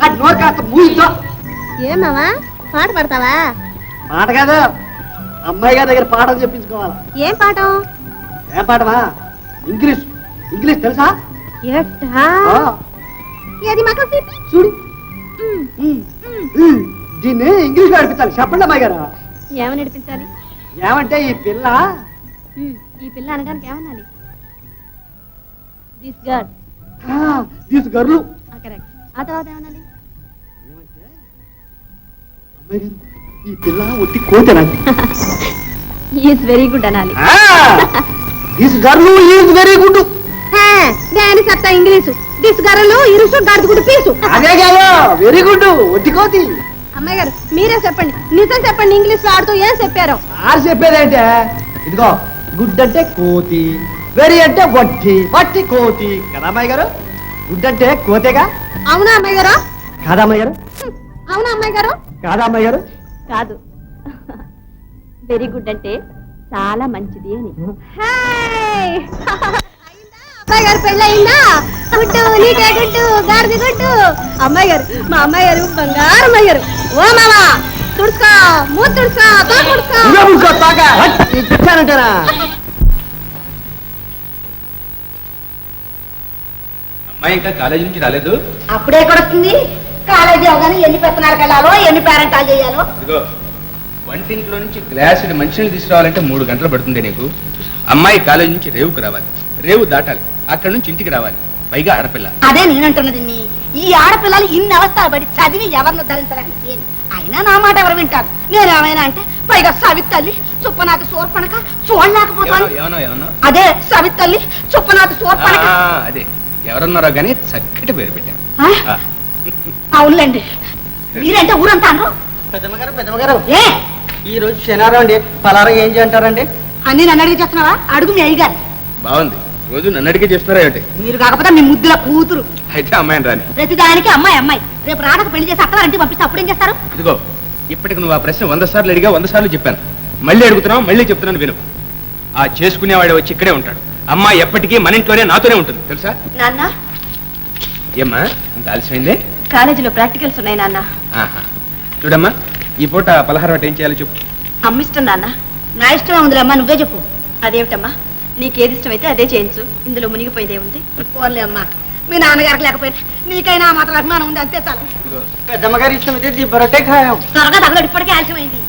అది నోరు కాస్త మూయితో. ఏమావా పాట పడతావా? పాట కాదు, అమ్మాయి గారి దగ్గర పాఠం చెప్పించుకోవాలి. ఏం పాఠం? ఏం పాఠమా? ఇంగ్లీష్. ఇంగ్లీష్ తెలుసా? ఏది మాకు చూడు, దీన్ని ఇంగ్లీష్ లో నడిపించాలి. చెప్పండి అమ్మాయి గారు. ఏమని నడిపించాలి? ఏమంటే ఈ పిల్ల అనడానికి ఏమనాలి? This girl. This girl. Correct. ఆ తర్వాత ఏమనాలి? అమ్మాయి గారు, ఈ పిల్ల ఒట్టి కోతేనాలి. ఈజ్ వెరీ గుడ్ అనాలి. This girl is very good. దాని సత్తా ఇంగ్లీషు. దిస్ గర్ల్ ఇరుసు గడుగుడు పీసు. అదే కాదు, వెరీ గుడ్ ఒట్టి కోతి. అమ్మాయి గారు మీరే చెప్పండి, నిజం చెప్పండి. ఇంగ్లీష్ లో ఆడుతూ ఏం చెప్పారో. ఆరు చెప్పేదంటే ఇదిగో, గుడ్ అంటే కోతి, వెరీ అంటే వట్టి, వట్టి కోతి కదా అమ్మాయి గారు. గుడ్ అంటే కోతేగా. అవునా అమ్మాయి గారు? కాదా అమ్మాయి గారు? అవునా అమ్మాయి గారు? కాదా అమ్మాయి గారు? కాదు, వెరీ గుడ్ అంటే చాలా మంచిది అని. అమ్మాయి గారు పెళ్ళి అయిందా? గుడ్డు నీకే గుడ్డు, గారిది గుడ్డు. అమ్మాయి గారు, మా అమ్మాయి గారు బంగారు అమ్మాయి గారు. ఓ మామా తుడుచుకో, మూతి తుడుచుకో, తోట తుడుచుకోంటారా? అమ్మాయి ఇంకా కాలేజీ నుంచి రాలేదు. అప్పుడే కూడా వస్తుంది. కాలేజీ అవగానే ఎన్ని పెత్తనాలకు వెళ్ళాలో, ఎన్ని పేరెంటాలు చేయాలో. ఇదిగో, వంటింట్లో నుంచి గ్లాసుడి మంచినీళ్ళు తీసుకురావాలంటే 3 గంటలు పడుతుంది నీకు. అమ్మాయి కాలేజీ నుంచి రేవుకు రావాలి, రేవు దాటాలి, అక్కడ నుంచి ఇంటికి రావాలి, పైగా ఆడపిల్ల. అదే నేనంటున్నది. ఈ ఆడపిల్లలు ఇన్ని అవస్థలు పడి చదివి ఎవరిని ధరించడానికి అయినా నా మాట ఎవరు వింటారు? నేనేమైనా అంటే పైగా సవితల్లి చుప్పనాథ సోర్పణక చూడలేకపోతాను. అదే సవితల్లి చుప్పనాథ సోర్పణక. అదే ఎవరన్నారో గానీ చక్కటి పేరు పెట్టాను. అవునులేండి, మీరంటే ఊరంతా పెద్దమ్మగారు ఏ ఈ రోజు శనివారం అండి, పలారం ఏం చేయంటారండి? అన్ని నన్ను అడిగి చేస్తున్నావా? అడుగు మీ అయ్యగారు. బాగుంది, రోజు నన్ను అడిగే చేస్తున్నారా ఏమిటి? మీరు కాకపోతే మీ ముద్దుల కూతురు. అయితే అమ్మాయిని రాని. ప్రతిదానికి అమ్మాయి అమ్మాయి. రేపు రాడకు పెళ్లి చేసి అక్కడ ఇంటికి పంపిస్తే అప్పుడేం చేస్తారు? ఇదిగో, ఇప్పటికి నువ్వు ఆ ప్రశ్న 100 సార్లు అడిగా, 100 సార్లు చెప్పాను. మళ్ళీ అడుగుతున్నావు, మళ్ళీ చెప్తున్నాను విను. ఆ చేసుకునేవాడు వచ్చి ఇక్కడే ఉంటాడు. అమ్మాయి ఎప్పటికీ మన ఇంట్లోనే నాతోనే ఉంటుంది, తెలుసా? నాన్న ఏమ్మా ఇంత ఆలస్యమైంది? కాలేజీలో ప్రాక్టికల్స్ ఉన్నాయి నాన్న. చూడమ్మా, ఈ పూట పలహారం అంటే ఏం చేయాలో చెప్పు. అమ్మిష్టం నాన్న. నా ఇష్టం ఉందిలేమ్మా, నువ్వే చెప్పు. అదేమిటమ్మా, నీకేది ఇష్టమైతే అదే చేయించు. ఇందులో మునిగిపోయిందే ఉంది. పోన్లే అమ్మా, మీ నాన్నగారికి లేకపోయినా నీకైనా మాత్రం అభిమానం ఉంది, అంతే చాలు. పెద్దమ్మగారి ఇష్టం అయితే బరొట్టే ఖాయం. త్వరగా తగలడు, ఇప్పటికే ఆలస్యమైంది.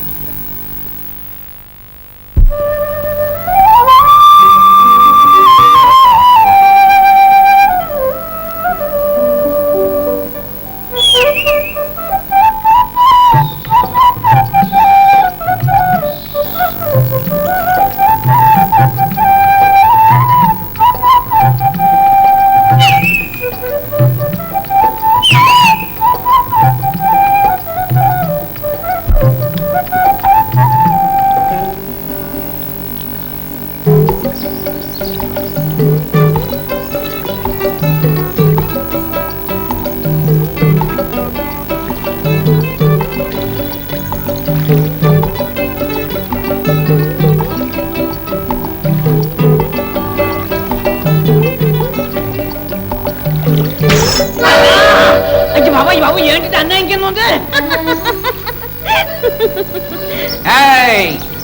బాబు ఏంటి అన్యాయం కింద ఉంది?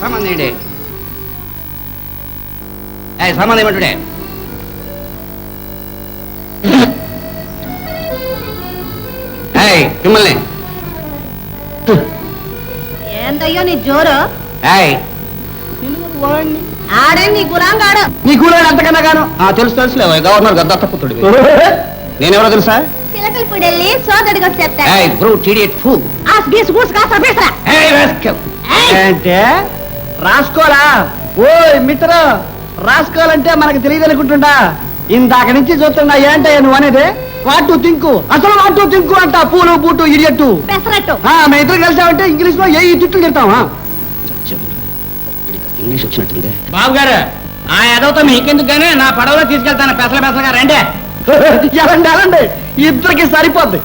సామాన్యుడే సామాన్ ఏమంటుడే? మిమ్మల్ని ఏంటయ్యో నీ జోరు? ఆడే నీ గులాంగాడు. నీ గులాడు అంతకన్నా గాను తెలుసు తెలుసులే, గవర్నర్ గద్దత్త పుత్రుడు. నేనెవరో తెలుసా? అంటే రాసుకోరా? ఓ మిత్ర, రాసుకోవాలంటే మనకు తెలియదు అనుకుంటుండా? ఇందాక నుంచి చూస్తున్నా. ఏంటయ్యా నువ్వు అనేది? వాటు తింకు, అసలు వాటు తింకు అంట. పూలు బూటు ఇడియట్టు పెసరట్టు. మేము ఇద్దరు కలిసామంటే ఇంగ్లీష్ లో ఏ తిట్లు తిడతావా? ఇంగ్లీష్ వచ్చినట్టుంది. బాబు గారు, ఆ ఎదవతో మీకెందుకు గానీ నా పడవలో తీసుకెళ్తాను. పెసలుగా రండి. ఎలాంటి ఇద్దరికి సరిపోద్ది.